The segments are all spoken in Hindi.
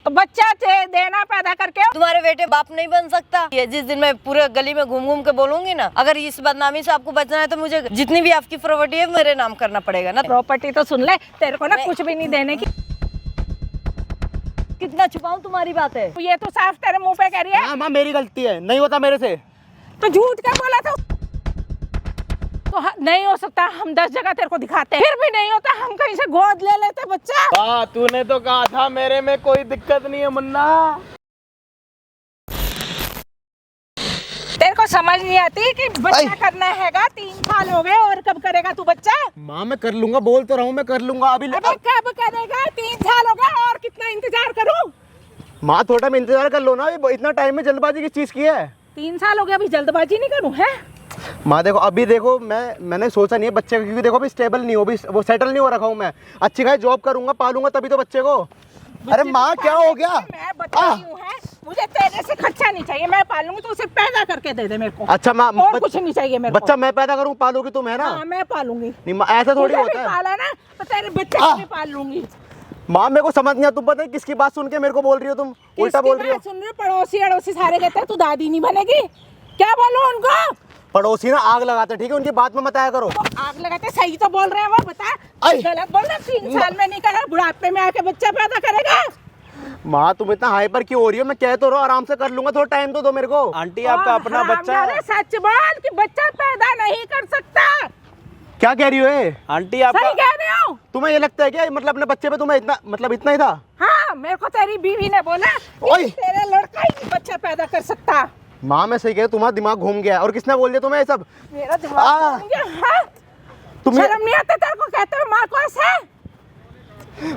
तो बच्चा देना पैदा करके। तुम्हारे बेटे बाप नहीं बन सकता। ये जिस दिन मैं पूरे गली में घूम घूम के बोलूंगी ना, अगर इस बदनामी से आपको बचना है तो मुझे जितनी भी आपकी प्रॉपर्टी है मेरे नाम करना पड़ेगा ना। प्रॉपर्टी तो सुन ले, तेरे को ना कुछ भी नहीं देने की। कितना छुपाऊं तुम्हारी बात है? ये तो साफ तेरे मुंह पे कह रही है। हाँ माँ मेरी गलती है, नहीं होता मेरे से। तो झूठ क्या बोला था? तो नहीं हो सकता, हम 10 जगह तेरे को दिखाते हैं, फिर भी नहीं होता, हम कहीं से गोद ले लेते बच्चा। तूने तो कहा था मेरे में कोई दिक्कत नहीं है मुन्ना। तेरे को समझ नहीं आती कि बच्चा करना हैगा। 3 साल हो गए और कब करेगा तू बच्चा? माँ मैं कर लूंगा, बोल तो रहा हूँ मैं कर लूंगा। अभी अबे कब करेगा? 3 साल हो गए और कितना इंतजार करूं? माँ थोड़ा टाइम इंतजार कर लो ना, अभी इतना टाइम में जल्दबाजी किस चीज की है? 3 साल हो गए, अभी जल्दबाजी नहीं करूं है? माँ देखो अभी देखो मैंने सोचा नहीं है बच्चे का, क्योंकि देखो अभी स्टेबल नहीं हो, अभी वो सेटल नहीं हो रखा हूँ मैं। अच्छी खासी जॉब करूंगा, पालूंगा तभी तो बच्चे को। अरे माँ क्या हो गया? मैं बता रही हूं है, मुझे तेरे से खर्चा नहीं चाहिए, मैं पालूंगी तो उसे पैदा करके दे दे मेरे को। अच्छा माँ और कुछ नहीं चाहिए मेरे को। बच्चा मैं पैदा करूँ पालूंगी तुम, है ना? हाँ मैं पालूंगी। नहीं माँ ऐसा थोड़ी तुझे होता भी है। पाला ना तो तेरे बच्चे को भी पाल लूंगी। माँ मेरे को समझ नहीं आता, तुम पता है किसकी बात सुन के मेरे को बोल रही हो, तुम उल्टा बोल रही हो। सुन रही हो? पड़ोसी अड़ोसी सारे कहते हैं तू दादी नहीं बनेगी। क्या बोलूं उनको? पड़ोसी ना आग लगाते, ठीक है, उनकी बात में मत आया करो। तो आग लगाते, सही तो बोल रहे हैं वो, बता गलत बोल रहे। 3 साल में नहीं करा, बुढ़ापे में आके बच्चा पैदा करेगा। माँ तुम इतना हाइपर क्यों हो रही हो? मैं कह तो रहा हूँ आराम से कर लूंगा, थोड़ा टाइम तो दो मेरे को। आंटी आपका अपना बच्चा है। सच बोल कि बच्चा पैदा नहीं कर सकता। क्या कह रही हो ये? आंटी आपका सही कह रही हूँ। तुम्हें ये लगता है क्या मतलब अपने बच्चे पे तुम्हें इतना मतलब इतना ही था? हाँ मेरे को तेरी बीवी ने बोला कि तेरा लड़का ही बच्चा पैदा कर सकता। माँ मैं सही कह रही हूँ, तुम्हारा दिमाग घूम गया है। और किसने बोल दिया तुम्हें ये सब? मेरा दिमाग घूम गया। हाँ? शर्म नहीं आता तेरे को? कहते हो माँ को ऐसे?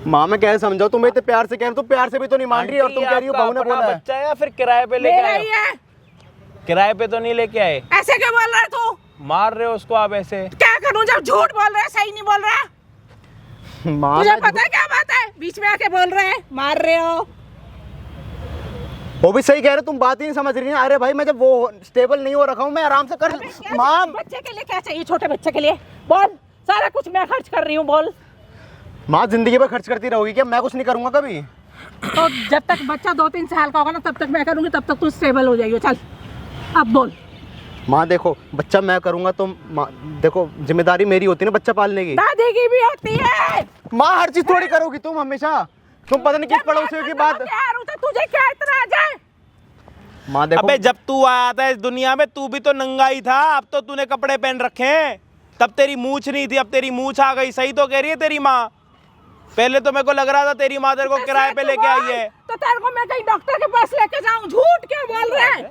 माँ मैं कैसे समझाऊं? तुम्हें इतने प्यार से कह रही हूँ, तुम प्यार से भी तो नहीं मान रही, और तुम कह रही हो बहू ने बोला है। बच्चा है या फिर किराए पे लेके आए? है। किराए पे तो नहीं लेके आए। ऐसे क्या बोल रहा है तू? मार रहे हो उसको आप ऐसे? क्या करूं जब झूठ बोल रहा है, सही नहीं बोल रहा? माँ तुझे पता है क्या बात है? बीच में आके बोल रहे हैं मार रहे हो। वो भी सही कह रहे हो, तुम बात ही नहीं समझ रही है। अरे भाई मैं जब वो स्टेबल नहीं हो रखा हूँ, मैं आराम से कर। माँ बच्चे के लिए क्या चाहिए? छोटे बच्चे के लिए बोल, सारा कुछ मैं खर्च कर रही हूँ, बोल। माँ जिंदगी भर खर्च करती रहोगी क्या? मैं कुछ नहीं करूँगा कभी? तो जब तक बच्चा 2-3 साल का होगा ना तब तक मैं करूँगी, तब तक तू स्टेबल हो जाएगी। चल अब बोल। माँ देखो बच्चा मैं करूँगा तो देखो जिम्मेदारी मेरी होती है ना बच्चा पालने की। दादी की भी होती है। माँ हर चीज थोड़ी करोगी तुम हमेशा। तुम पता नहीं किस पड़ोसियों की बात। तुझे क्या इतना आ जाए? माँ देखो अबे जब तू आया था इस दुनिया में तू भी तो नंगा ही था। अब तो तूने कपड़े पहन रखे हैं। तब तेरी मूछ नहीं थी, अब तेरी मूछ आ गई। सही तो कह रही है तेरी माँ। पहले तो मेरे को लग रहा था तेरी माँ तेरे को किराए पे लेके आई है। तो तेरे को मैं कहीं डॉक्टर के पास लेके जाऊं? झूठ क्यों बोल रहे हैं?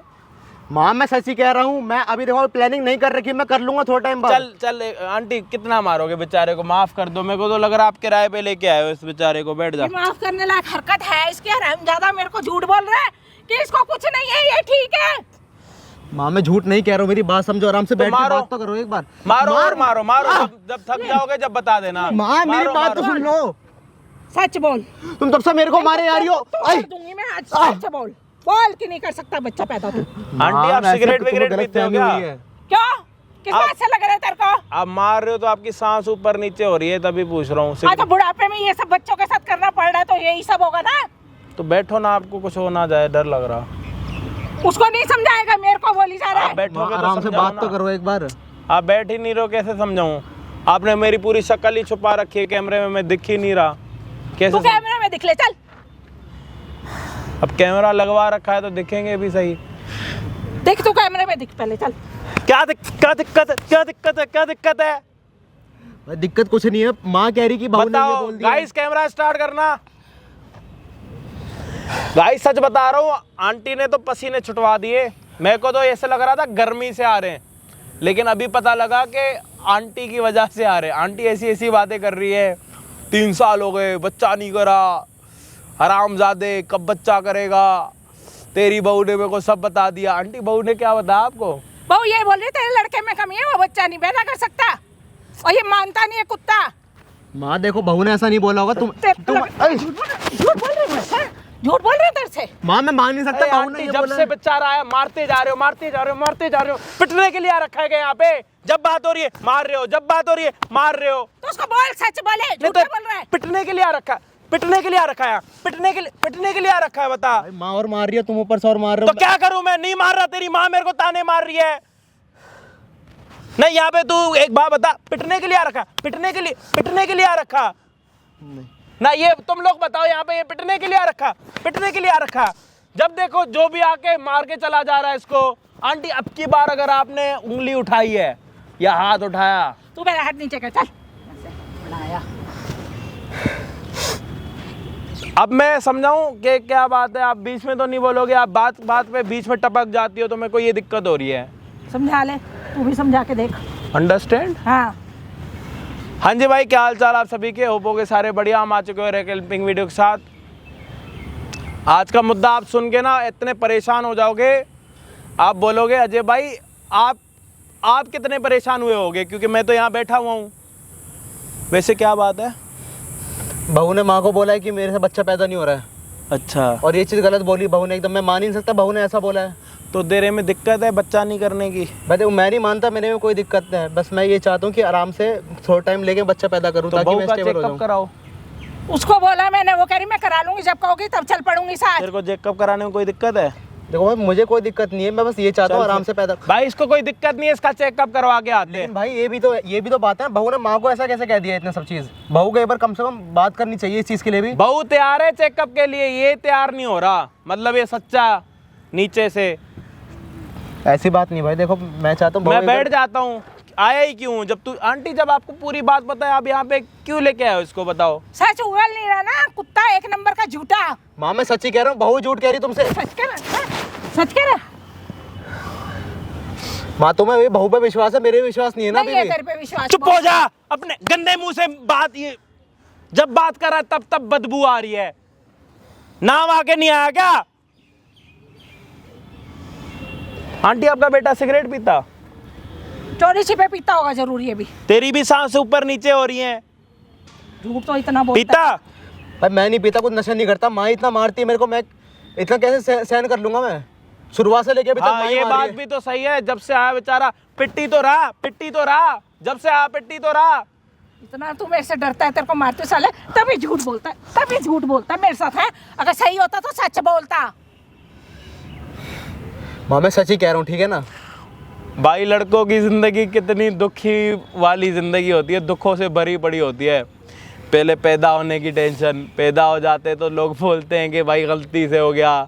माँ मैं सच ही कह रहा हूँ। मैं अभी देखो प्लानिंग नहीं कर रखी, मैं कर लूंगा थोड़ा टाइम बाद। चल चल आंटी कितना मारोगे बेचारे को? माफ कर दो। मेरे को तो लग रहा है आप किराए पे लेके आए हो इस बेचारे को। बैठ जा। माफ करने लायक हरकत है इसकी। हरामजादा मेरे को झूठ बोल रहा है कि इसको कुछ नहीं है, ये ठीक है। माँ मैं झूठ नहीं कह रहा हूँ, मेरी बात समझो, आराम से बैठ के बात तो करो एक बार। मारो और मारो मारो। जब थक जाओगे जब बता देना। माँ मेरी बात तो सुन लो। सच बोल। तुम तब से मेरे को मारे आ रही हो। दूंगी मैं आज। सच बोल, बोल कि नहीं कर सकता बच्चा पैदा तू। आंटी आप सिगरेट विगरेट पीते हो क्या? क्यों? किस बात से लग रहा है तेरे को? आप मार रहे हो तो आपकी सांस ऊपर नीचे हो रही है, तभी पूछ रहा हूँ। हाँ तो बुढ़ापे में ये सब बच्चों के साथ करना पड़ रहा है तो यही सब होगा ना। तो बैठो ना, आपको कुछ हो ना जाए, डर लग रहा। उसको नहीं समझाएगा, मेरे को बोली जा रहा है। बैठोगे आराम तो से बात तो करो एक बार। आप बैठ ही नहीं रहो, कैसे समझाऊं? आपने मेरी पूरी शक्ल ही छुपा रखी है कैमरे में, मैं दिख ही नहीं रहा। कैसे तू कैमरे में दिख ले। चल अब कैमरा लगवा रखा है तो दिखेंगे भी सही। देख तू कैमरे में दिख पहले। चल क्या दिक्कत है? दिक्कत कुछ नहीं है। माँ कह रही कि बहू ने ये बताओ बोल दिया। गाइस, कैमरा स्टार्ट करना। गाइस सच बता रहा हूँ, आंटी ने तो पसीने छुटवा दिए। मेरे को तो ऐसे लग रहा था गर्मी से आ रहे हैं, लेकिन अभी पता लगा कि आंटी की वजह से आ रहे हैं। आंटी ऐसी ऐसी बातें कर रही है, 3 साल हो गए बच्चा नहीं करा, हरामजादे कब बच्चा करेगा, तेरी बहू ने मेरे को सब बता दिया। आंटी बहू ने क्या बताया आपको? बहू ये बोल रही तेरे लड़के में कमी है, वो बच्चा नहीं पैदा कर सकता और ये मानता नहीं है कुत्ता। माँ देखो बहू ने ऐसा नहीं बोला होगा। तुम झूठ बोल रहे हो, झूठ बोल रहे हो तेरे से। माँ मैं मान नहीं सकता। बहू ने ये जब बोला से बेचारा आया मारते जा रहे हो, मारते जा रहे हो, मारते जा रहे हो। पिटने के लिए आ रखा है क्या यहाँ पे? जब बात हो रही है मार रहे हो, जब बात हो रही है मार रहे हो। तो उसको बोल, सच बोले, झूठ बोल रहा है। पिटने के लिए आ रखा है। पिटने के लिए आ रखा है, पिटने के लिए आ रखा है, बता। भाई माँ और मार रही है, तुम ऊपर से और मार रहे तो हो। क्या करूं मैं? नहीं मार रहा, तेरी माँ मेरे को ताने मार रही है। नहीं, यहाँ पे तू एक बात बता, पिटने के लिए आ रखा, पिटने के लिए आ रखा ना, ये तुम लोग बताओ, यहाँ पे ये पिटने के लिए आ रखा, पिटने के लिए आ रखा। जब देखो जो भी आके मार के चला जा रहा है इसको। आंटी, अब की बार अगर आपने उंगली उठाई है या हाथ उठाया, तू मेरा हाथ नीचे कर, चल। ऐसे बढ़ाया। अब मैं समझाऊं कि क्या बात है? आप बीच में तो नहीं बोलोगे, आप बात बात पे बीच में टपक जाती हो, तो मेरे को ये दिक्कत हो रही है। समझा ले, तू भी समझा के देख। अंडरस्टैंड? हाँ। हाँ जी भाई, क्या हाल चाल आप सभी के? होपो के सारे बढ़िया। हम आ चुके हो हेल्पिंग वीडियो के साथ। आज का मुद्दा आप सुन के ना इतने परेशान हो जाओगे, आप बोलोगे अजय भाई आप कितने परेशान हुए होगे, क्योंकि मैं तो यहाँ बैठा हुआ हूँ। वैसे क्या बात है? बहू ने माँ को बोला है कि मेरे से बच्चा पैदा नहीं हो रहा है। अच्छा, और ये चीज़ गलत बोली बहू ने, एकदम मैं मान ही नहीं सकता, बहू ने ऐसा बोला है। तो तेरे में दिक्कत है बच्चा नहीं करने की? भाई देखो, मैं नहीं मानता, मेरे में कोई दिक्कत नहीं है, बस मैं ये चाहता हूँ कि आराम से थोड़ा टाइम लेके बच्चा पैदा करूँ, तो ताकि बहू मैं का स्टेबल हो चेकअप जाऊँ। कराओ। उसको बोला मैंने, वो कह रही मैं करा लूंगी, जब कहोगी तब चल पड़ूंगी साथ। तेरे को चेकअप कराने में कोई दिक्कत है? देखो भाई, मुझे कोई दिक्कत नहीं है, मैं बस ये चाहता हूँ आराम से पैदा। भाई इसको कोई दिक्कत नहीं है, इसका चेकअप करवा के आते हैं। लेकिन भाई ये भी तो बात है, बहू ने माँ को ऐसा कैसे कह दिया इतने सब चीज़। बहू को एक बार कम से कम बात करनी चाहिए इस चीज़ के लिए भी। बहू तैयार है चेकअप के लिए, ये तैयार नहीं हो रहा, मतलब ये सच्चा नीचे से। ऐसी बात नहीं भाई, देखो मैं चाहता हूँ मैं बैठ जाता हूँ, आया ही क्यों? जब तू आंटी, जब आपको पूरी बात पता है, आप यहाँ पे क्यों लेके आए हो इसको, बताओ। सच उगल नहीं रहा ना, कुत्ता एक नंबर का झूठा। माँ मैं सच्ची कह रहा हूँ, बहू झूठ कह रही तुमसे। सच कह रहा, सच कह रहा। माँ तुम्हें बहू पे विश्वास है, मेरे पे विश्वास नहीं है ना नहीं है अभी भी। तेरे पे विश्वास। चुप हो जा, अपने गंदे मुंह से बात, ये जब बात कर रहा तब बदबू आ रही है। नाम आके नहीं आया क्या? आंटी, आपका बेटा सिगरेट पीता? चोरी छिपे पीता होगा जरूर ये भी। तेरी भी सांस ऊपर नीचे हो रही है। झूठ तो इतना बोलता पीता? भाई मैं नहीं पीता, कुछ नशा नहीं करता। माँ इतना मारती है मेरे को, मैं इतना कैसे सहन कर लूंगा मैं? शुरुआत से लेके अभी तक हाँ, माँ ही ये मार रही बात है। भी तो सही है। जब से आया बेचारा पिट्टी तो रहा, जब से आया पिट्टी तो रहा। इतना तू मेरे से डरता है, तेरे को मारते साले, तभी झूठ बोलता है मेरे साथ है। अगर सही होता तो सच बोलता। माँ मैं सच ही कह रहा हूँ, ठीक है ना? भाई, लड़कों की ज़िंदगी कितनी दुखी वाली ज़िंदगी होती है, दुखों से भरी पड़ी होती है। पहले पैदा होने की टेंशन, पैदा हो जाते तो लोग बोलते हैं कि भाई गलती से हो गया।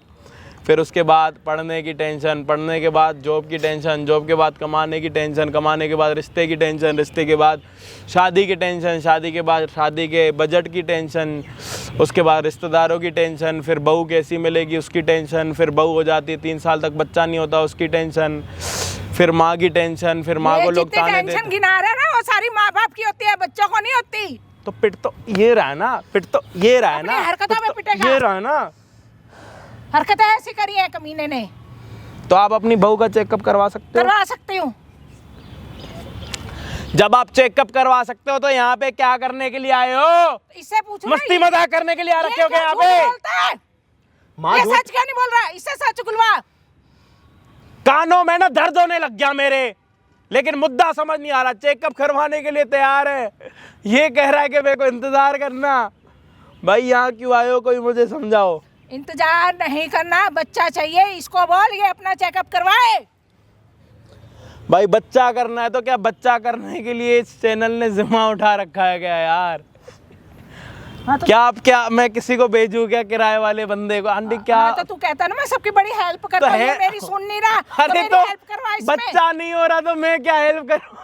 फिर उसके बाद पढ़ने की टेंशन, पढ़ने के बाद जॉब की टेंशन, जॉब के बाद कमाने की टेंशन, कमाने के बाद रिश्ते की टेंशन, रिश्ते के बाद शादी की टेंशन, शादी के बाद शादी के बजट की टेंशन, उसके बाद रिश्तेदारों की टेंशन, फिर बहू कैसी मिलेगी उसकी टेंशन, फिर बहू हो जाती है 3 साल तक बच्चा नहीं होता उसकी टेंशन, फिर माँ की टेंशन, फिर माँ को लोग ताने टेंशन देते। गिना रहा है ना, वो सारी माँ बाप की होती है, बच्चों को नहीं होती। तो पिट तो ये रहा है ना, पिट तो ये रहा है अपनी ना, हरकतों में पिट तो पिटेगा। ये रहा है ना। हरकतें ऐसी करी है कमीने ने। तो आप अपनी बहू का चेकअप करवा सकते हो? करवा सकती हूँ। जब आप चेकअप करवा सकते हो तो यहाँ पे क्या करने के लिए आए हो? इससे पूछो ना, मस्ती ये- मजाक करने के लिए आ ये रखे हो क्या क्या यहाँ झूठ पे? बोलता है? माँ ये झूठ- सच क्या नहीं बोल रहा, इससे सच गुलवा। कानों में ना दर्द होने लग गया मेरे, लेकिन मुद्दा समझ नहीं आ रहा। चेकअप करवाने के लिए तैयार है, ये कह रहा है कि मेरे को इंतजार करना। भाई यहाँ क्यों आए हो, कोई मुझे समझाओ। इंतजार नहीं करना, बच्चा चाहिए, इसको बोल ये अपना चेकअप करवाए। भाई बच्चा करना है तो क्या बच्चा करने के लिए इस चैनल ने जिम्मा उठा रखा है क्या यार? हाँ तो, क्या मैं किसी को भेजूं क्या, किराए वाले बंदे को? आंटी क्या? हाँ तो तू कहता ना मैं सबकी बड़ी हेल्प करता हूँ, ये मेरी सुन नहीं रहा, तो अरे मेरी तो हेल्प करवा इसमें। बच्चा नहीं हो रहा तो मैं क्या हेल्प करूं?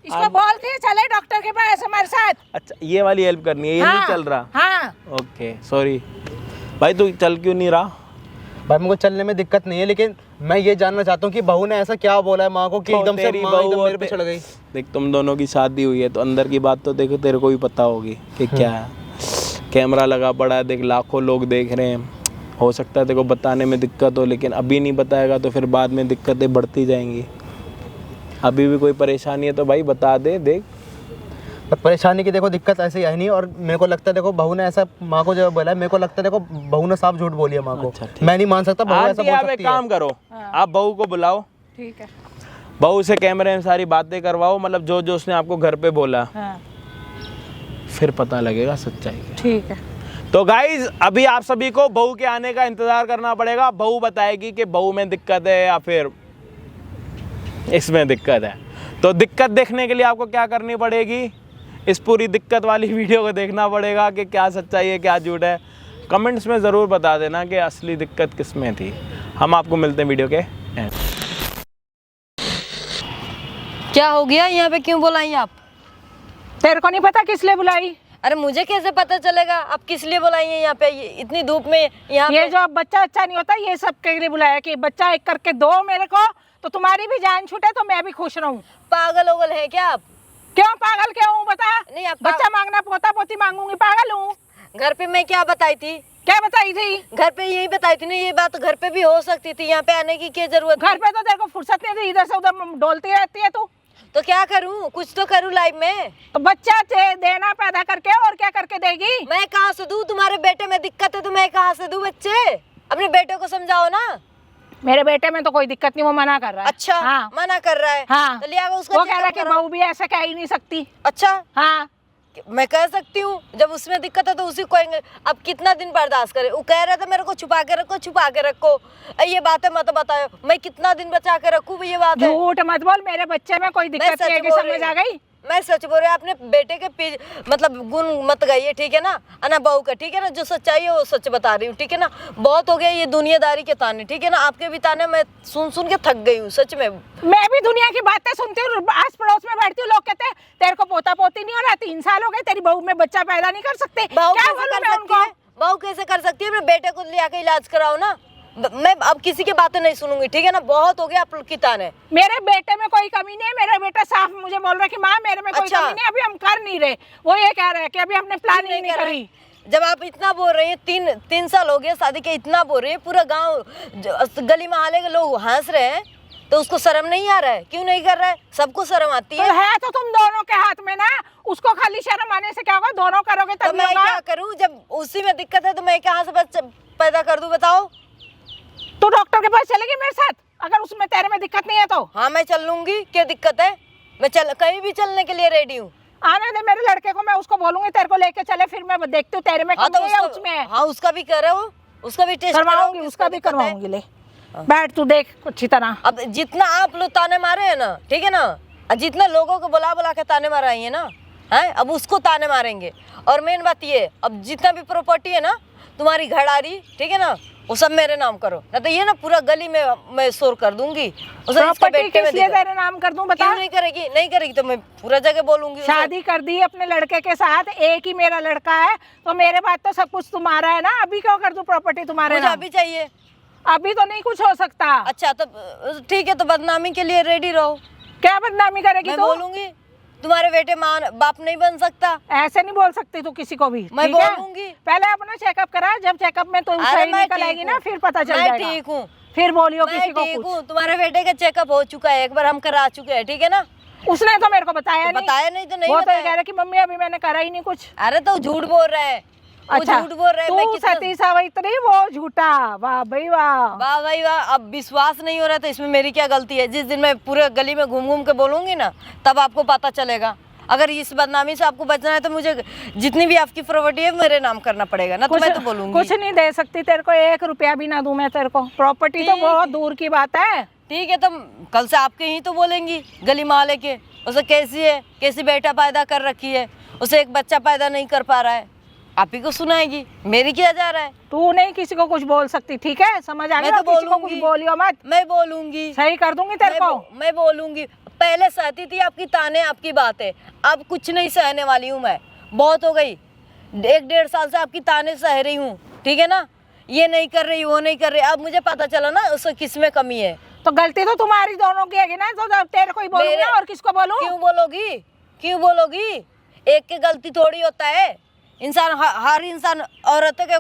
इसको बोल के चले डॉक्टर के पास हमारे साथ। अच्छा, ये वाली हेल्प करनी है, ये नहीं चल रहा। हाँ। ओके सॉरी भाई, तू चल क्यों नहीं रहा? भाई मुझको चलने में दिक्कत नहीं है, लेकिन मैं ये जानना चाहता हूँ कि बहू ने ऐसा क्या बोला है माँ को कि तो एकदम से तेरी माँ बहू एकदम और मेरे पे चढ़ गई। देख, तुम दोनों की शादी हुई है तो अंदर की बात तो देखो, तेरे को भी पता होगी कि क्या है। कैमरा लगा पड़ा है, देख लाखों लोग देख रहे हैं। हो सकता है तेरे को बताने में दिक्कत हो, लेकिन अभी नहीं बताएगा तो फिर बाद में दिक्कतें बढ़ती जाएंगी। अभी भी कोई परेशानी है तो भाई बता दे। देख, पर परेशानी की देखो दिक्कत ऐसे ही नहीं, और मेरे को लगता है देखो बहू ने ऐसा माँ को जो बोला है, मेरे को लगता है देखो बहू ने साफ झूठ बोली है माँ को। अच्छा, ठीक। मैं नहीं मान सकता बहू ऐसा बोल आप एक सकती है। काम करो, आप बहू को बुलाओ, ठीक है। बहू से कैमरे में सारी बातें करवाओ, मतलब जो जो उसने आपको घर पे बोला, हाँ फिर पता लगेगा सच्चाई क्या। ठीक है। तो गाइज अभी आप सभी को बहू के आने का इंतजार करना पड़ेगा। बहू बताएगी कि बहू में दिक्कत है या फिर इसमें दिक्कत है। तो दिक्कत देखने के लिए आपको क्या करनी पड़ेगी, इस पूरी दिक्कत वाली वीडियो को देखना पड़ेगा कि क्या सच्चाई है क्या झूठ है। कमेंट्स में ज़रूर बता देना कि असली दिक्कत किस में थी। हम आपको मिलते हैं वीडियो के एंड। क्या हो गया, यहाँ पे क्यों बुलाई आप? तेरे को नहीं पता किस लिए बुलाई? अरे मुझे कैसे पता चलेगा आप किस लिए बुलाई है यहाँ पे, इतनी धूप में यहाँ ये पे? जो अब बच्चा अच्छा नहीं होता, ये सब के लिए बुलाया कि बच्चा एक करके दो मेरे को, तो तुम्हारी भी जान छूटे तो मैं भी खुश रहूं। पागल ओगल है क्या आप? क्यों पागल क्यों हूँ बता? नहीं, आप बच्चा मांगना पोता पोती मांगूंगी, पागल हूँ? घर पे मैं क्या बताई थी? क्या बताई थी? घर पे यही बताई थी ना, ये बात घर पे भी हो सकती थी, यहाँ पे आने की क्या जरूरत घर थी? पे तो तेरे को फुर्सत नहीं थी, इधर से उधर डोलती रहती है तू। तो क्या करूँ, कुछ तो करूँ लाइफ में। तो बच्चा देना पैदा करके, और क्या करके देगी? मैं कहाँ से दूँ? तुम्हारे बेटे में दिक्कत है तो मैं कहाँ से दूँ बच्चे? अपने बेटे को समझाओ ना। मेरे बेटे में तो कोई दिक्कत नहीं, वो मना कर रहा है। अच्छा, हाँ। मना कर रहा है। हाँ। तो लिया उसको वो कह रहा है चेकअप कि कराओ। बहू भी ऐसा कह ही नहीं सकती। अच्छा, हाँ, मैं कह सकती हूँ, जब उसमें दिक्कत है तो उसी को कहेंगे। अब कितना दिन बर्दाश्त करे? वो कह रहा था मेरे को छुपा के रखो, छुपा के रखो, ये बातें मत बताओ। मैं कितना दिन बचा के रखूँ, ये बात है। झूठ मत बोल, मेरे बच्चे में कोई दिक्कत नहीं है, कि समझ आ गई? मैं सच बोल रही हूँ, अपने बेटे के मतलब गुण मत गाइए, ठीक है ना? अना बहू का, ठीक है ना? जो सच्चाई है वो सच बता रही हूँ, ठीक है ना? बहुत हो गया ये दुनियादारी के ताने, ठीक है ना? आपके भी ताने मैं सुन सुन के थक गई हूँ सच में। मैं भी दुनिया की बातें सुनती हूँ, आस पड़ोस में बैठती हूँ, लोग कहते हैं तेरे को पोता पोती नहीं हो रहा, 3 साल हो गए, तेरी बहू में बच्चा पैदा नहीं कर सकते। बहू क्या कैसे बोलूं कर मैं सकती उनको? है? बहू कैसे कर सकती है? अपने बेटे को ले आके इलाज कराओ ना। मैं अब किसी की बातें नहीं सुनूंगी, ठीक है ना? बहुत हो गया आप लोग की ताने। मेरे बेटे में कोई कमी नहीं है, मेरा बेटा साफ मुझे बोल रहा है कि माँ मेरे में कोई अच्छा। कमी नहीं है, अभी हम कर नहीं रहे। वो ये कह रहा है कि अभी हमने प्लानिंग नहीं कर करी। जब आप इतना बोल रहे हैं, तीन साल हो गए शादी के, इतना बोल रहे हैं, पूरा गांव गली मोहल्ले के लोग हंस रहे हैं, तो उसको शर्म नहीं आ रहा है? क्यों नहीं कर रहा है? सबको शर्म आती तो है। है तो तुम दोनों के हाथ में ना, उसको खाली शर्म आने से क्या होगा? दोनों करोगे तो तब मैं क्या करूं? जब उसी में दिक्कत है तो मैं कहाँ से बच्चा पैदा कर दूं, बताओ? तू डॉक्टर के पास चलेगी मेरे साथ, अगर उसमें तेरे में दिक्कत नहीं है तो? हाँ, मैं चल लूंगी, क्या दिक्कत है? मैं कहीं भी चलने के लिए रेडी हूँ। आने दे मेरे लड़के को, मैं उसको बोलूंगी तेरे को लेके चले, फिर मैं देखती हूँ तेरे में हाँ, कमी है या उसमें है। हाँ, उसका भी कर रहे हो, उसका भी टेस्ट करवाऊंगी, उसका भी करवाऊंगी। ले बैठ तू, देख अच्छी तरह। अब जितना आप लोग ताने मारे हैं ना, ठीक है ना, और जितना लोगों को बुला बुला के ताने माराई है ना, हैं, अब उसको ताने मारेंगे। और मेन बात ये, अब जितना भी प्रॉपर्टी है ना तुम्हारी घड़ारी, ठीक है ना, वो सब मेरे नाम करो, ना तो ये ना पूरा गली में मैं शोर कर दूंगी। प्रॉपर्टी किस लिए तेरे नाम कर दूं बता? क्यों नहीं करेगी? नहीं करेगी तो मैं पूरा जगह बोलूंगी। शादी कर दी अपने लड़के के साथ, एक ही मेरा लड़का है, तो मेरे बाद तो सब कुछ तुम्हारा है ना। अभी क्यों कर दूं प्रॉपर्टी तुम्हारे मुझे नाम? अभी चाहिए। अभी तो नहीं कुछ हो सकता। अच्छा, तो ठीक है, तो बदनामी के लिए रेडी रहो। क्या बदनामी करेगी मैं तू? बोलूंगी तुम्हारे बेटे बाप नहीं बन सकता। ऐसे नहीं बोल सकती तू किसी को भी, मैं ठीक है? बोलूंगी। पहले अपना चेकअप करा, जब चेकअप में तू अरे सही मैं निकल ठीक आएगी ना, हूँ। फिर पता चल मैं जाएगा। ठीक हूँ, फिर बोलियो मैं किसी को ठीक कुछ। हूँ। तुम्हारे बेटे का चेकअप हो चुका है, एक बार हम करा चुके हैं, ठीक है ना? उसने तो मेरे को बताया नहीं। बताया नहीं तो नहीं वो तो ये बताया। कह रहा कि मम्मी अभी मैंने करा ही नहीं कुछ। अरे तो झूठ बोल रहा है, वो अच्छा, झूठ बोल रहा है। मैं तू कितना सती सावित्री, वो झूठा। वाह भाई वाह। वाह भाई वाह। अब विश्वास नहीं हो रहा तो इसमें मेरी क्या गलती है? जिस दिन मैं पूरे गली में घूम घूम के बोलूंगी ना, तब आपको पता चलेगा। अगर इस बदनामी से आपको बचना है तो मुझे जितनी भी आपकी प्रॉपर्टी है मेरे नाम करना पड़ेगा ना, तो मैं तो बोलूंगी। कुछ नहीं दे सकती तेरे को, 1 रुपया भी ना दूं मैं तेरे को। प्रॉपर्टी तो ठीक बहुत दूर की बात है। ठीक है, तो कल से आपके ही तो बोलेंगी गली मोहल्ले के, उसे कैसी है, कैसी बेटा पैदा कर रखी है, उसे एक बच्चा पैदा नहीं कर पा रहा है, आप ही को सुनाएगी। मेरी क्या जा रहा है? तू नहीं किसी को कुछ बोल सकती, ठीक है? समझ आ मैं गया? तो किसी को कुछ बोलूंगी। बोलियो मत, मैं बोलूंगी, सही कर दूंगी तेरे को। मैं बोलूंगी। पहले सहती थी आपकी ताने, आपकी बातें, अब कुछ नहीं सहने वाली हूँ मैं। बहुत हो गई, 1-1.5 साल से आपकी ताने सह रही हूँ, ठीक है ना? ये नहीं कर रही, वो नहीं कर रही। अब मुझे पता चला ना उससे किस में कमी है। तो गलती तो तुम्हारी दोनों की है ना, तो तेरे को ही बोलूं ना, और किसको बोलूं? क्यों बोलोगी? क्यों बोलोगी? एक की गलती थोड़ी होता है। इंसान हर इंसान औरतों के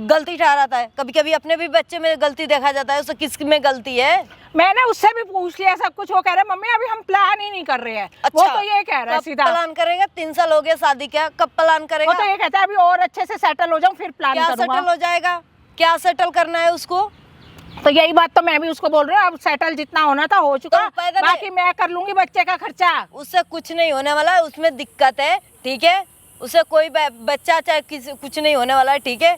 गलती ठहराता है। कभी कभी अपने भी बच्चे में गलती देखा जाता है, उससे किस में गलती है। मैंने उससे भी पूछ लिया सब कुछ, वो कह रहा है मम्मी अभी हम प्लान ही नहीं कर रहे हैं। अच्छा, वो तो ये कह रहा है कब सीधा। प्लान करेगा? 3 साल हो गया शादी का, कब प्लान करेगा? वो तो ये कहता है अभी और अच्छे से सेटल हो जाऊं फिर प्लान क्या करूंगा। सेटल हो जाएगा? क्या सेटल करना है उसको? तो यही बात तो मैं भी उसको बोल रही हूँ, अब सेटल जितना होना था हो चुका, तो पैदा बाकी मैं कर लूंगी बच्चे का खर्चा। उससे कुछ नहीं होने वाला है, उसमें दिक्कत है, ठीक है? उसे कोई बच्चा चाहे किसी कुछ नहीं होने वाला है, ठीक है।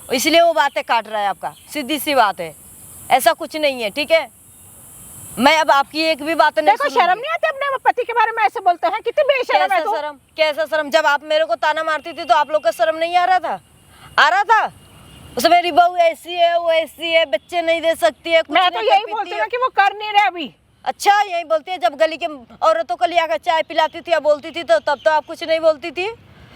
इसलिए वो बातें काट रहा है आपका, सीधी सी बात है, ऐसा कुछ नहीं है, ठीक है। मैं अब आपकी एक भी बात नहीं देखो शर्म नहीं आती अपने पति के बारे में ऐसे बोलते हैं, कितनी बेशर्म है तू। शर्म कैसा शर्म? जब आप मेरे को ताना मारती थी तो आप लोग का शर्म नहीं आ रहा था? आ रहा था। उसे मेरी बहू ऐसी है, वो ऐसी है, बच्चे नहीं दे सकती है, कुछ मैं तो नहीं यही कर बोलती पीती हूँ कि वो कर नहीं रहे अभी। अच्छा यही बोलती है? जब गली के औरतों को लिया कर चाय पिलाती थी या बोलती थी तो तब तो आप कुछ नहीं बोलती थी।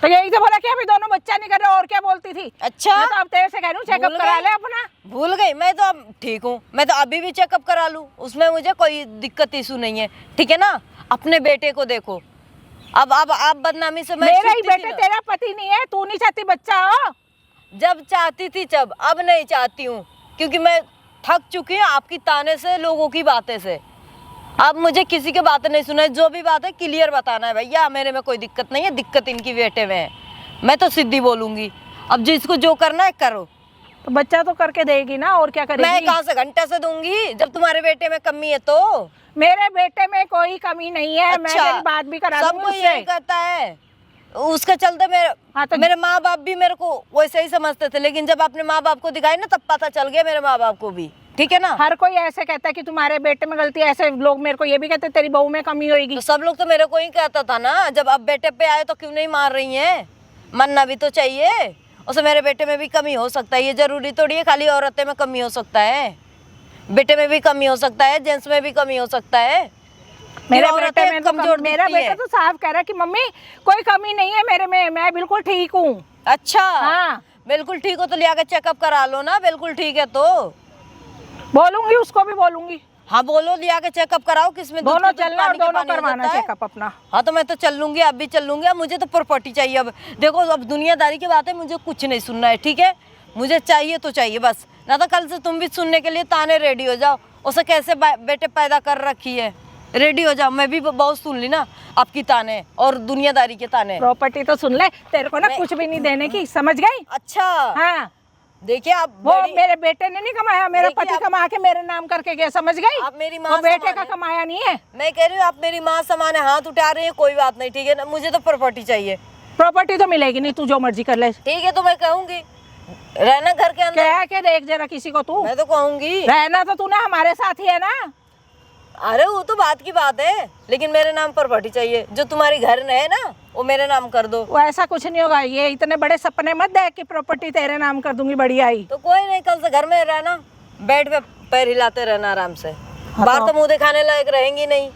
तो यही तो बोला कि अभी दोनों बच्चा नहीं कर रहे, और क्या बोलती थी? अच्छा मैं तो अब तेरे से कह रही हूँ चेकअप करा ले अपना। भूल गई? मैं तो अब ठीक हूँ, मैं तो अभी भी चेकअप करा लूँ, उसमें मुझे कोई दिक्कत इशू नहीं है, ठीक है ना। अपने बेटे को देखो, अब आप बदनामी से मैं मेरा ही छूटती थी बेटे ना। तेरा पति नहीं है, तू नहीं चाहती बच्चा हो। जब चाहती थी जब, अब नहीं चाहती हूँ, क्योंकि मैं थक चुकी हूँ आपकी ताने से, लोगों की बातें से। अब मुझे किसी की बातें नहीं सुना है, जो भी बात है क्लियर बताना है भैया। मेरे में कोई दिक्कत नहीं है, दिक्कत इनकी बेटे में है। मैं तो सीधी बोलूंगी, अब जिसको जो करना है करो। तो बच्चा तो करके देगी ना, और क्या करेगी? मैं कहाँ से घंटे से दूंगी जब तुम्हारे बेटे में कमी है तो? मेरे बेटे में कोई कमी नहीं है। मैं अच्छा, तेरी बात भी करा दूंगी सबको उससे। यही कहता है, उसके चलते हाँ, तो मेरे माँ बाप भी मेरे को वैसे ही समझते थे, लेकिन जब अपने माँ बाप को दिखाई ना तब पता चल गया मेरे माँ बाप को भी, ठीक है ना। हर कोई ऐसे कहता है कि तुम्हारे बेटे में गलती है, ऐसे लोग मेरे को ये भी कहते हैं तेरी बहू में कमी होगी। तो सब लोग तो मेरे को ही कहता था ना, जब अब बेटे पे आए तो क्यों नहीं मार रही हैं? मानना भी तो चाहिए, उसे मेरे बेटे में भी कमी हो सकता है। ये जरूरी थोड़ी है खाली औरतें में कमी हो सकता है, बेटे में भी कमी हो सकता है, जेंट्स में भी कमी हो सकता है। मेरे बेटे में तो कमजोर मेरा दिखती है। बेटा तो साफ कह रहा है कि मम्मी कोई कमी नहीं है मेरे में, मैं बिल्कुल ठीक हूँ। अच्छा हाँ। बिल्कुल ठीक हो तो लिया के चेकअप करा लो ना, बिल्कुल ठीक है तो। बोलूंगी, उसको भी बोलूंगी। हाँ बोलो, लिया के चेकअप कराओ, किसमें दूध दोनों के दूध चलना और पानी के दोनों पानी हो करवाना जाता है। चेकअप अपना। हाँ तो मैं तो चल लूंगी, अब भी चल लूंगी। अब मुझे तो प्रॉपर्टी चाहिए। अब देखो, अब दुनियादारी की बात है, मुझे कुछ नहीं सुनना है, ठीक है। मुझे चाहिए तो चाहिए बस, ना तो कल से तुम भी सुनने के लिए ताने रेडी हो जाओ। उसे कैसे बेटे पैदा कर रखी है, रेडी हो जाओ। मैं भी बहुत सुन ली ना आपकी ताने और दुनियादारी के ताने। प्रॉपर्टी तो सुन ले, तेरे को ना कुछ भी नहीं देने की, समझ गई? अच्छा हाँ, देखिए आप वो मेरे बेटे ने नहीं कमाया, मेरा देखिए पति आप- कमा के मेरे नाम करके गया, समझ गई? आप मेरी माँ वो बेटे समान का है। कमाया नहीं है। मैं कह रही हूँ आप मेरी माँ समान है, हाथ उठा रही है, कोई बात नहीं, ठीक है ना। मुझे तो प्रॉपर्टी चाहिए। प्रॉपर्टी तो मिलेगी नहीं, तू जो मर्जी कर ले। ठीक है तो मैं कहूंगी रहना घर के अंदर। क्या के देख जरा किसी को, तू मैं तो कहूंगी रहना तो तू ना हमारे साथ ही है ना। अरे वो तो बात की बात है, लेकिन मेरे नाम प्रॉपर्टी चाहिए। जो तुम्हारी घर है ना वो मेरे नाम कर दो। वो ऐसा कुछ नहीं होगा, ये इतने बड़े सपने मत देख कि प्रॉपर्टी तेरे नाम कर दूंगी, बढ़िया ही। तो कोई नहीं, कल से घर में रहना, बेड पे पैर हिलाते रहना आराम से। बाहर तो मुंह दिखाने लायक रहेंगी नहीं।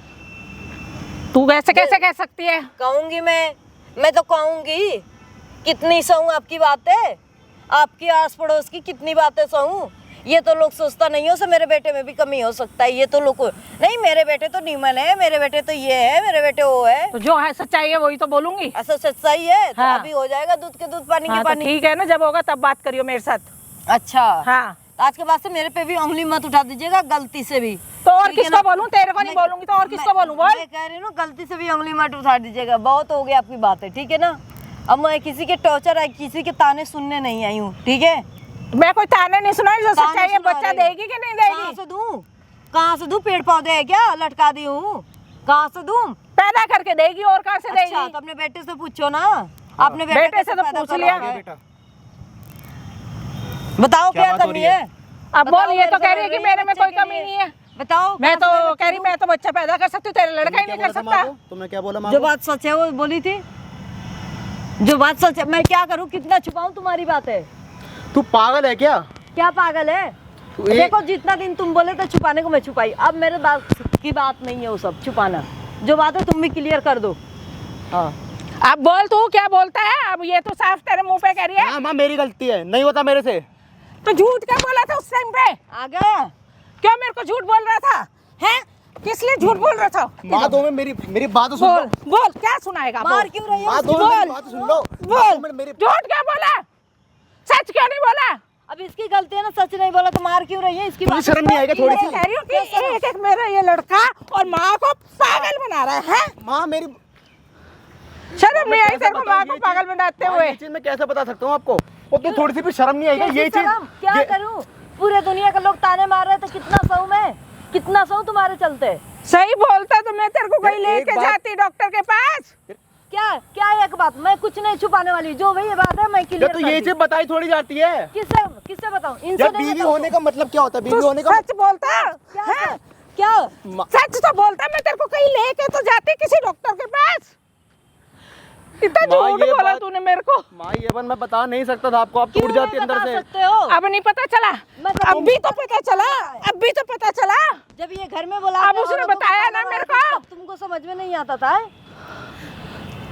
तू कैसे कैसे कह सकती है? कहूंगी मैं तो कहूंगी। कितनी सहूं आपकी बातें, आपकी आस पड़ोस की कितनी बातें सहूं। ये तो लोग सोचता नहीं हो से मेरे बेटे में भी कमी हो सकता है। ये तो लोग नहीं, मेरे बेटे तो नीमन है, मेरे बेटे तो ये है, मेरे बेटे वो है। तो जो है सच्चाई है वही तो बोलूंगी। ऐसा सच्चाई है तो हाँ। अभी हो जाएगा दूध के दूध पानी हाँ, के तो पानी। ठीक है ना, जब होगा तब बात करियो मेरे साथ। अच्छा हाँ, आज के बाद से मेरे पे भी उंगली मत उठा दीजिएगा गलती से भी। तो और ठीक है किसको ना? बोलूं? तेरे को नहीं बोलूंगी तो और किसको बोलूं? बोल। मैं कह रही हूँ गलती से भी उंगली मत उठा दीजिएगा। बहुत हो गई आपकी बातें, ठीक है ना। अब मैं किसी के टॉर्चर है, किसी के ताने सुनने नहीं आई हूँ, ठीक है। मैं कोई ताने नहीं सुनाई, जो ताने सच्चाई है सुना बच्चा रही हूँ। देगी कि नहीं कहाँ देगी? से दूं? कहाँ से दूं? पेड़ पौधे है क्या लटका दी हूँ? कहाँ से दूं? पैदा करके देगी, और कहाँ से अच्छा देगी? तो अपने बेटे से पूछो ना, अपने बेटे से तो पैदा पूछ लिया। करोगे? बेटा बताओ क्या क्या बात हो कमी रही है? है? अब बताओ, बोल, ये तो मेरे कह से रही है कि लड़ मेरे में बच्चे कोई के कमी लिए। नहीं है। बताओ मैं कहाँ से तो मैं कह रही मैं तो बच्चा पैदा कर सकती हूँ, तेरे लड़का ही नहीं कर सकता। तुमने क्या बोला माँ जो को? बात सच है वो बोली थी, जो बात सच है। मैं क्या करूँ, कितना छुपाऊं तुम्हारी बातें? तू पागल है क्या? क्या पागल है? तू एक- देखो जितना दिन तुम बोले तो छुपाने को मैं छुपाई। अब मेरे बात की बात नहीं है वो सब छुपाना। जो बात है तुम भी क्लियर कर दो। हाँ अब बोल, तू क्या बोलता है? अब ये तो साफ तेरे मुंह पे कह रही है। हाँ माँ मेरी गलती है, नहीं होता मेरे से। तो झूठ क्या बोला था उस टाइम पे? आ गया। क्यों मेरे को झूठ बोल रहा था? हैं? किस लिए झूठ बोल रहा था? माँ दो में मेरी बात तो सुन बोल लो। बोल, क्या सुनाएगा? मार बोल क्यों रही है? माँ उसकी? दो में मेरी बोल। बात तो सुन लो। बोल, मेरी झूठ क्या बोला? सच क्यों नहीं बोला? अब इसकी गलती है ना, सच नहीं बोला तो मार क्यों रही है? इसकी तुझे बात शर्म नहीं आएगा थोड़ी मैं सी? कह रही हूँ कि एक एक मेरा ये लड़का और माँ को पागल बना रहा है। माँ मेरी शर्म नहीं आई कैसे तेरे को बताऊं माँ ये को चीज़? पागल बनाते माँ, हुए? ये चीज़ मैं कैसे बता सकता हूँ आपको? वो तो थोड़ी सी भी शर्म नहीं आएगा ये कैसी चीज? शर्म? क्या करूं? पूरे दुनिया के लोग ताने मार रहे थे, कितना सहूं मैं? कितना सहूं तुम्हारे चलते? सही बोलता तो मैं तेरे को कहीं यार, एक लेके बात- जाती डॉक्टर के पास। क्या क्या एक बात, मैं कुछ नहीं छुपाने वाली, जो वही बात है मैं जब क्लियर तो ये चीज बताई थोड़ी जाती है। किससे किससे बताऊं? इनसे जब नहीं बीवी बताऊं। होने का मतलब क्या होता है? बीवी तू होने का सच बोलता क्या है? क्या सच तो बोलता, मैं तेरे को कहीं लेके तो जाती किसी डॉक्टर के पास। इतना माँ, झूठ ये बोला बात- तूने मेरे को। माँ ये बात मैं बता नहीं सकता था आपको, आप टूट क्यों जाती नहीं अंदर बता से। सकते हो? अब नहीं पता चला, मैं तो- अभी तो पता चला, अभी तो पता चला। जब ये घर में बोला अब उसने बताया ना मेरे को। तुमको समझ में नहीं आता था।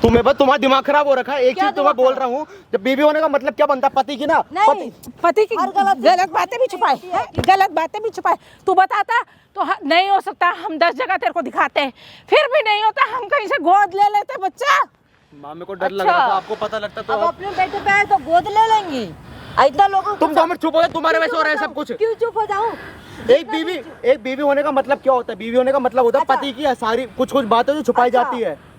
तुम्हें बस तुम्हारा दिमाग खराब हो रखा है। एक क्या चीज तुम्हें दिमाग बोल रहा हूँ, जब बीवी होने का मतलब क्या बनता है? पति की ना, नहीं पति की हर गलत गलत बातें भी छुपाए हैं, गलत बातें भी छुपाए। तू बताता तो नहीं हो सकता, हम 10 जगह तेरे को दिखाते हैं, फिर भी नहीं होता, हम कहीं से गोद ले लेते बच्चा। माँ मेरे को डर लग अच्छा। रहा था, आपको पता लगता तो अब अपने बेटे पे आए तो गोद ले लेंगी। इतना लोगों तुम 2 मिनट चुप हो जाओ, तुम्हारे वैसे हो रहा है सब कुछ। क्यों चुप हो जाऊं? एक बीवी होने का मतलब क्या होता है? बीवी होने का मतलब होता है अच्छा। पति की सारी कुछ बातें जो छुपाई अच्छा। जाती है।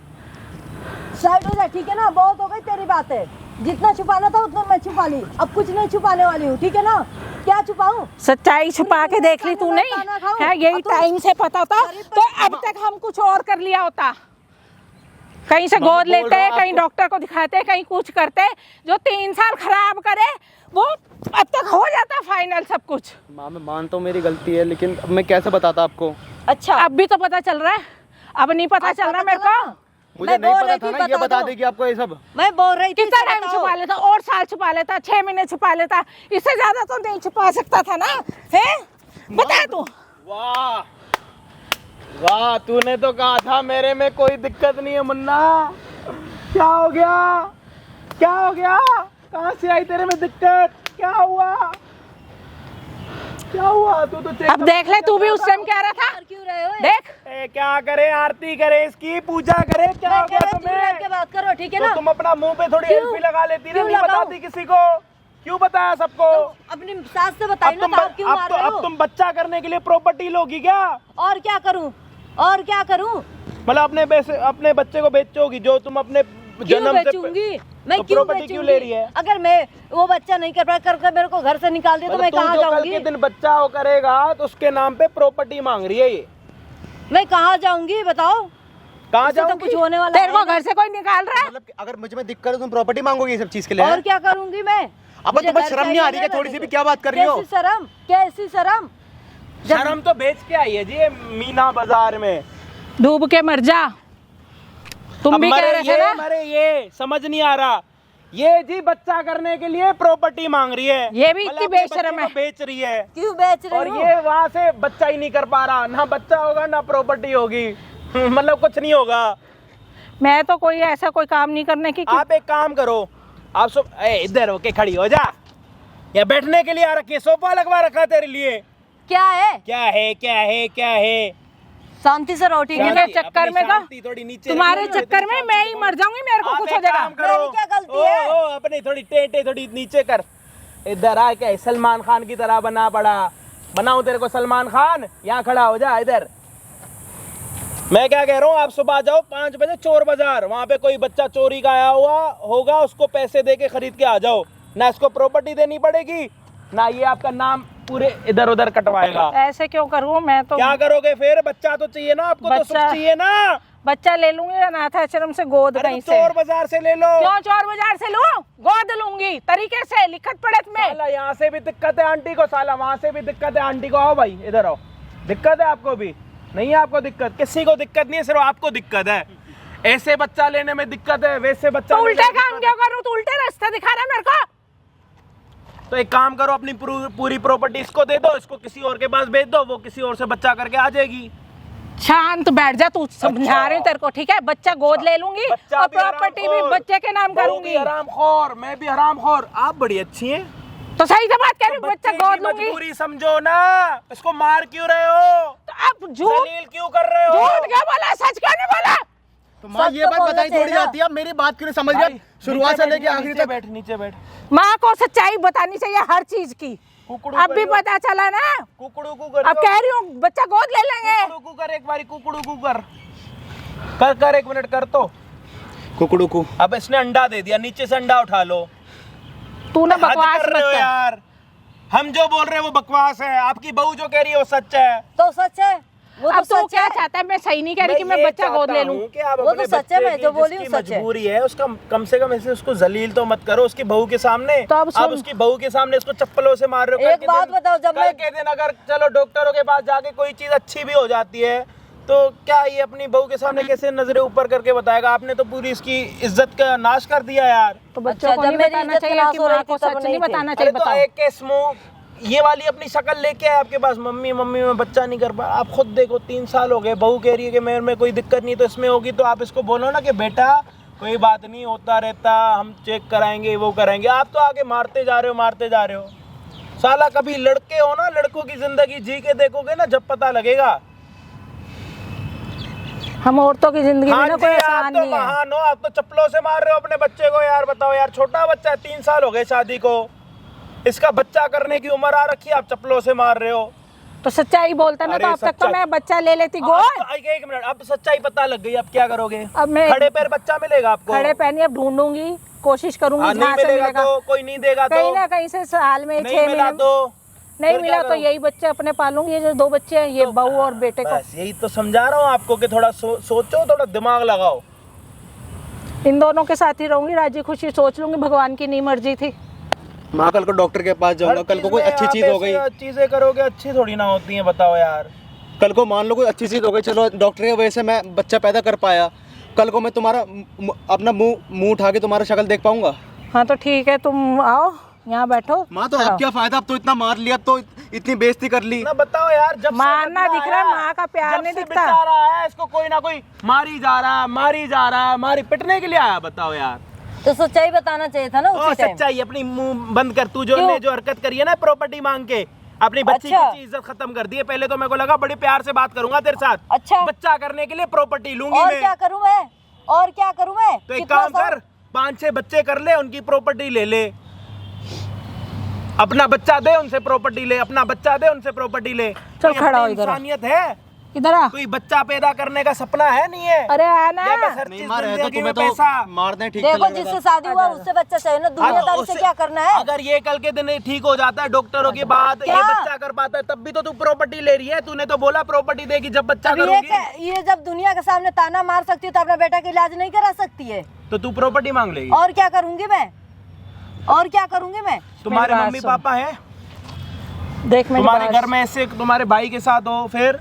साइड हो जा, ठीक है ना? बहुत हो गई तेरी बातें, जितना छुपाना था उतना मैं छुपा ली, अब कुछ नहीं छुपाने वाली हूँ, ठीक है ना? क्या छुपाऊं? सच्चाई छुपा के देख ली तू, नहीं खाना खाऊं? है? यही और तुम- टाइम से पता होता तो अब तक हम कुछ और कर लिया होता। कहीं से गोद लेते, कहीं डॉक्टर को दिखाते, कहीं कुछ करते। जो 3 साल खराब करे वो अब तक हो जाता फाइनल सब कुछ। माँ मैं मानता हूँ मेरी गलती है, लेकिन अब मैं कैसे बताता आपको? अच्छा अब भी तो पता चल रहा है, अब नहीं पता चल रहा मेरे को। मुझे मैं नहीं बोल पता रही था थी, ना, ये बता बता दो। देगी आपको ये सब। मैं बोल रही थी कितना इसे टाइम बताओ। छुपा लेता, और साल छुपा लेता, 6 महीने छुपा लेता, इससे ज्यादा तो नहीं छुपा सकता था ना? है बता तू। वाह वाह, तूने तो कहा था मेरे में कोई दिक्कत नहीं है मुन्ना। क्या हो गया? क्या हो गया? कहाँ से आई तेरे में दिक्कत? क्या हुआ? क्या हुआ? तू तो अब देख ले, तू भी उस टाइम कह रहा था। कर क्यों रहे हो? देख क्या करे? आरती करे, इसकी पूजा करे, क्या हो गया तुम्हें? के बात करो, ठीक है तो ना? तुम अपना मुंह पे थोड़ी क्यों? एल्फी लगा लेती ना, क्यों नहीं लगाऊं? बताती किसी को। क्यों बताया सबको? अपनी सास से बताइए ना, तो आप क्यों मार रहे अब हो? तुम बच्चा करने के लिए प्रॉपर्टी लोगी क्या? और क्या करूं? और क्या करूं? मतलब अपने बच्चे को बेचोगी जो तुम अपने क्यों जन्म से बेचूंगी? मैं तो क्यों प्रॉपर्टी बेचूंगी? क्यों ले रही है? अगर मैं वो बच्चा नहीं कर पाया, करके मेरे को घर से निकाल दिया तो मैं मतलब तू कहाँ जो कल जाऊंगी? के दिन बच्चा हो करेगा तो उसके नाम पे प्रॉपर्टी मांग रही है ये। मैं कहाँ जाऊंगी बताओ? कहाँ इससे तो जाऊंगी? कुछ होने वाला तेरे को है घर से कोई निकाल रहा है? मतलब कि अगर मुझे में दिक्कत है तुम प्रॉपर्टी मांगोगी ये सब चीज के लिए? और क्या करूंगी मैं? अब मुझे तुम्हें घर शर्म नहीं आ रही चाहिए है? थोड़ी सी ना, भी क्या बात कर रही हो? कैसी शर्म? कैसी शर्म? शर्म तो बेच के आई है जी ये मीना बाजार में। डूब के मर जा। तुम अब भी कह रहे थे ना? मरे ये समझ नहीं आ रहा। ये जी बच्चा करने के लिए प्रॉपर्टी मांग रही है। ये भी मतलब इतनी अपने बेशर्म बच्चे है। को बेच रही है। क्यों बेच और रही हूँ? ये वहाँ से बच्चा ही नहीं कर पा रहा, ना बच्चा होगा ना प्रॉपर्टी होगी। मतलब कुछ नहीं होगा। मैं तो कोई ऐसा कोई काम नहीं करने की। आप एक काम करो, आप सब इधर होके खड़ी हो जा। या बैठने के लिए आ रखी है, सोफा लगवा रखा तेरे लिए। क्या है? क्या है क्या है क्या है? शांति से रहो, ठीक है? मेरे चक्कर में तो थोड़ी नीचे तुम्हारे रखी है, चक्कर में मैं ही मर जाऊंगी, मेरे को आप कुछ एक हो जाएगा। काम करो। मेरी क्या गलती है? ओ, अपनी थोड़ी टेटे थोड़ी नीचे कर। इधर आ के सलमान खान की तरह बना पड़ा। बनाऊं तेरे को सलमान खान? यहाँ खड़ा हो जा इधर। मैं क्या कह रहा हूँ, आप सुबह जाओ 5 बजे चोर बाजार, वहाँ पे कोई बच्चा चोरी का आया हुआ होगा, उसको पैसे दे के खरीद के आ जाओ। ना इसको प्रॉपर्टी देनी पड़ेगी, ना ये आपका नाम पूरे इधर उधर कटवाएगा। ऐसे क्यों करूँ मैं? तो क्या करोगे फिर? बच्चा तो चाहिए ना आपको, तो सुख बच्चा- चाहिए ना। बच्चा ले लूंगी अनाथ आश्रम से गोद अरे कहीं तो से। चोर बाजार से ले लो। क्यों चोर बाजार से लूं? गोद लूंगी तरीके से, लिखत पढ़त में। साला यहाँ से भी दिक्कत है आंटी को, साला वहाँ से भी दिक्कत है आंटी को। आओ भाई इधर आओ। दिक्कत है आपको भी? नहीं है आपको दिक्कत? किसी को दिक्कत नहीं है, सिर्फ आपको दिक्कत है। ऐसे बच्चा लेने में दिक्कत है, वैसे बच्चा तो लेने उल्टे में काम क्यों करूँ? तो उल्टे रास्ते दिखा रहा है मेरे को। तो एक काम करो, अपनी पूरी प्रॉपर्टी इसको दे दो, इसको किसी और के पास भेज दो, वो किसी और से बच्चा करके आ जाएगी। शांत बैठ जा, तू समझा रही हूँ तेरे को, ठीक है? बच्चा गोद ले लूंगी बच्चा और भी प्रॉपर्टी भी हरामखोर, बच्चे के नाम बहू करूंगी। भी हरामखोर, मैं भी हरामखोर। आप बड़ी अच्छी हैं। तो सही से बात कह रही हूँ, बच्चा बच्चे गोद की लूंगी। मजबूरी समझो ना। इसको मार क्यों रहे हो? तो अब झूठ जलील क्यों कर रहे हो? झूठ क्या बोला, सच क्यों नहीं बोला? तो माँ सच ये तो बात बोलना बताई थोड़ी चाहिए ना। जाती है, मेरी बात क्यों नहीं समझ रहे? शुरुआत से लेके आखिरी तक। बैठ, नीचे बैठ। माँ को सच्चाई बतानी चाहिए हर चीज की। कुकड़ू अब भी करियो। पता चला ना? कुकड़ू कुकर। अब कह रही हूँ बच्चा गोद ले लेंगे। कुकड़ू कुकर एक बारी, कुकड़ू कुकर कर 1 मिनट कर। तो कुकड़ू को अब इसने अंडा दे दिया, नीचे से अंडा उठा लो। तू ना हद बकवास कर मत रहे हो कर। यार। हम जो बोल रहे हैं वो बकवास है, आपकी बहू जो कह रही है वो सच है। तो सच है। वो तो अब तू सच क्या है। चाहता है? मैं सही नहीं कह रही कि मैं ये बच्चा गोद चाहता ले लूं। हूं कि आप वो तो अपने सच है, बच्चे मैं की जो बोली जिसकी हूं सच है। मजबूरी है उसका कम से कम ऐसे उसको जलील तो मत करो उसकी बहू के सामने। तो अब आप सुन। उसकी बहू के सामने उसको चप्पलों से मार रहे हो। एक बात बताओ, जब कल मैं के दिन अगर चलो डॉक्टरों के पास जाके कोई चीज अच्छी भी हो जाती है तो क्या ये अपनी बहू के सामने कैसे नजरें ऊपर करके बताएगा? आपने तो पूरी इसकी इज्जत का नाश कर दिया यार। तो बच्चों अच्छा, को जब नहीं मेरी बताना इज्जत चाहिए नाश कि हो रही माँ थी को तब सच नहीं नहीं थे। बताना अरे चाहिए। तो बताओ एक के मुंह ये वाली अपनी शक्ल लेके आए आपके पास, मम्मी मम्मी मैं बच्चा नहीं कर पा। आप खुद देखो 3 साल हो गए, बहू कह रही है कि मेरे में कोई दिक्कत नहीं तो इसमें होगी। तो आप इसको बोलो ना कि बेटा कोई बात नहीं, होता रहता, हम चेक कराएंगे वो कराएंगे। आप तो आगे मारते जा रहे हो। साला कभी लड़के हो ना, लड़कों की जिंदगी जी के देखोगे ना, जब पता लगेगा। हम औरतों की जिंदगी में हाँ ना जी, कोई आप आसान तो नहीं है। महान हो। आप तो चप्पलों से मार रहे हो अपने बच्चे को यार। बताओ यार, छोटा बच्चा है, 3 साल हो गए शादी को, इसका बच्चा करने की उम्र आ रखी है, आप चप्पलों से मार रहे हो। तो सच्चाई बोलता ना, अरे तो अब तक तो सच्चाई। मैं बच्चा ले लेती अब गोद। तो एक मिनट, अब सच्चाई पता लग गई, अब क्या करोगे? अब मैं खड़े पैर बच्चा मिलेगा आपको? खड़े पैनी अब ढूंढूंगी, कोशिश करूंगी हाँ, नहीं जहाँ से मिलेगा मिलेगा। तो कोई नहीं देगा तो कहीं ना कहीं से साल में नहीं 6 मिला महीने तो नहीं फिर मिला क्या तो करूं? यही बच्चे अपने पालूंगी। ये जो 2 बच्चे हैं, ये बहू और बेटे को। बस यही तो समझा रहा हूँ आपको कि थोड़ा सोचो, थोड़ा दिमाग लगाओ। इन दोनों के साथ ही रहूंगी, राजी खुशी सोच लूंगी। भगवान की नहीं मर्जी थी। माँ कल को डॉक्टर के पास जाऊंगा, कल को कोई अच्छी चीज हो गई, चीजें करोगे अच्छी थोड़ी ना होती हैं, बताओ यार। कल को मान लो कोई अच्छी चीज हो गई, चलो डॉक्टर की वजह से मैं बच्चा पैदा कर पाया, कल को मैं तुम्हारा अपना मुंह उठा के तुम्हारा शक्ल देख पाऊंगा? हाँ तो ठीक है, तुम आओ यहाँ बैठो। माँ तो अब क्या फायदा, अब तो इतना मार लिया, अब तो इतनी बेइज्जती कर ली। ना बताओ यार, जब से मारना बदला दिख रहा है, आया, माँ का प्यार जब नहीं से दिखता। बेचारा आया, इसको कोई ना कोई मारी जा रहा है, मारी पिटने के लिए आया। बताओ यार। तो सच्चाई बताना चाहिए था ना ओ उसी टाइम। सच्चाई अपनी मुंह बंद कर। तू जो क्यों? ने जो हरकत करी है ना प्रॉपर्टी मांग के, अपनी बच्ची अच्छा। की इज्जत खत्म कर दी है। पहले तो मेरे को लगा बड़े प्यार से बात करूंगा तेरे साथ, अच्छा। बच्चा करने के लिए प्रॉपर्टी लूंगी और मैं। क्या करूं मैं? और क्या करूं मैं? तो एक कितना काम कर, 5-6 बच्चे कर ले, उनकी प्रॉपर्टी ले ले, अपना बच्चा दे उनसे प्रॉपर्टी ले, अपना बच्चा दे उनसे प्रॉपर्टी ले। चल कोई खड़ा हो अपनी इधर आ। इंसानियत है? इधर आ। कोई बच्चा पैदा करने का सपना है नहीं है? अरे आना। या बस हर नहीं चीज मारे तो जिंदगी में तुम्हें पैसा। तो मार दें, ठीक देखो, चलेगा। जिससे शादी हुआ उससे बच्चा चाहिए ना, दुनियादारी से उससे- क्या करना है? अगर ये कल के दिन ठीक हो जाता है डॉक्टरों की बात, ये क्या? बच्चा कर पाता है, तब भी तो तू प्रॉपर्टी ले रही है। तूने तो बोला प्रॉपर्टी देगी जब बच्चा अब करूंगी। ये जब दुनिया के सामने ताना मार सकती है तो अपने बेटा का इलाज नहीं करा सकती है? तो तू प्रॉपर्टी मांग लेगी? और क्या करूंगी मैं? और क्या करूंगी मैं? तुम्हारे मेरी बात मम्मी सुन। पापा हैं? देख मेरी तुम्हारे बात घर में ऐसे तुम्हारे भाई के साथ हो फिर?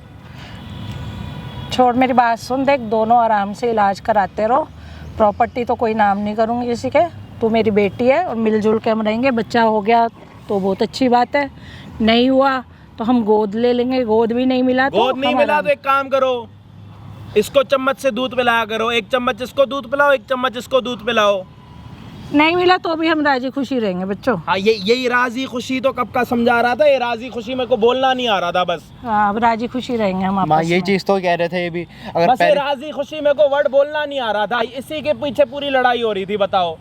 छोड़, मेरी बात सुन। देख, दोनों आराम से इलाज कराते रहो। प्रॉपर्टी तो कोई नाम नहीं करूँगी किसी के। तू मेरी बेटी है और मिलजुल के हम रहेंगे। बच्चा हो गया तो बहुत अच्छी बात है, नहीं हुआ तो हम गोद ले लेंगे। गोद भी नहीं मिला तो गोद नहीं हम मिला आराम- तो एक काम करो, इसको चम्मच से दूध पिलाया करो। 1 चम्मच इसको दूध पिलाओ, 1 चम्मच इसको दूध पिलाओ। नहीं मिला तो भी हम राजी खुशी रहेंगे बच्चों। हाँ, यही राजी खुशी तो कब का समझा रहा था। ये राजी खुशी मेरे को बोलना नहीं आ रहा था बस। हाँ, अब राजी खुशी रहेंगे हम माँ आपस यही में। चीज तो कह रहे थे ये भी, अगर बस ये पहले राजी खुशी मेरे को वर्ड बोलना नहीं आ रहा था। इसी के पीछे पूरी लड़ाई हो रही थी। बताओ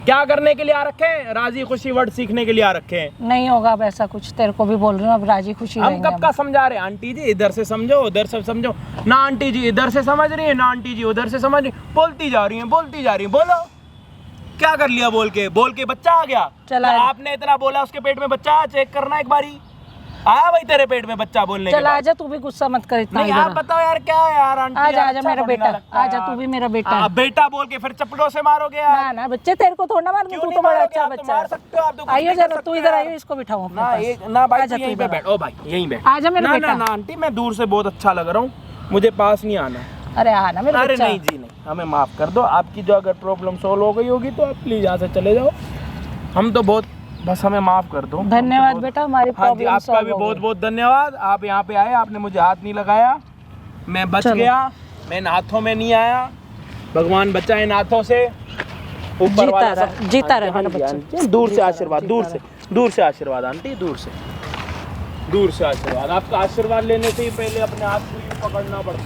क्या करने के लिए आ रखे हैं? राजी खुशी वर्ड सीखने के लिए आ रखे हैं। नहीं होगा अब ऐसा कुछ, तेरे को भी बोल रही हूँ। अब राजी खुशी हम रहेंगे कब का समझा रहे हैं? आंटी जी इधर से समझो, उधर से समझो ना। आंटी जी इधर से समझ रही है ना, आंटी जी उधर से समझ रही। बोलती जा रही है। बोलो क्या कर लिया? बोल के बच्चा आ गया। चला तो आपने इतना बोला उसके पेट में बच्चा आया, चेक करना एक बारी। आया भाई तेरे पेट में बच्चा बोलने के चल बाद? आजा, तू भी गुस्सा मत कर इतना। नहीं इधर आप आ। बताओ यार क्या है यार? आंटी आजा यार, आजा अच्छा मेरा थोड़ी ना बेटा, लगता है आजा यार। तू भी मेरा बेटा है। बेटा बोल के फिर चपड़ों से मारोगे यार? ना ना बच्चे तेरे को थोड़ा मारूंगी, क्यों तू नहीं तो बड़ा मारोगे? अच्छा आप तो बच्चा मार है। सकते हो, आप तो कुछ आइयो नहीं कर जरा, सकते तू इधर यार। आइयो, इसको बिठाओ अपने ना पास। एक ना भाई, आजा तू तू यहीं पे इधर आ। बैठ। ओ भाई यहीं बैठ। आजा मेरा ना बेटा। ना आंटी, मैं दूर से बहुत अच्छा लग रहा हूँ, मुझे पास नहीं आना। अरे आना मेरा अरे बच्चा। नहीं जी नहीं, हमें माफ कर दो। आपकी जो अगर प्रॉब्लम सॉल्व हो गई होगी तो आप प्लीज यहाँ से चले जाओ। हम तो बहुत, बस हमें माफ कर दो। धन्यवाद बेटा, हमारी हाँ जी, प्रॉब्लम आपका सॉल्व भी हो बहुत गई। बहुत धन्यवाद। आप यहाँ पे आए, आपने मुझे हाथ नहीं लगाया, मैं बच चलो। गया। मैं इन हाथों में नहीं आया, भगवान बचाए इन हाथों से। ऊपर जीता वाला रहा, सब- जीता हाँ रहा जी, हाँ मेरा जी, बच्चा। हाँ जी। दूर से जीता आशीर्वाद, रहा, दूर जीता से, दूर से आशीर्वाद आंटी, दूर से आशीर्वाद। आपका आशीर्वाद लेने से ही पहले अपने हाथ को ही पकड़ना पड़ता है।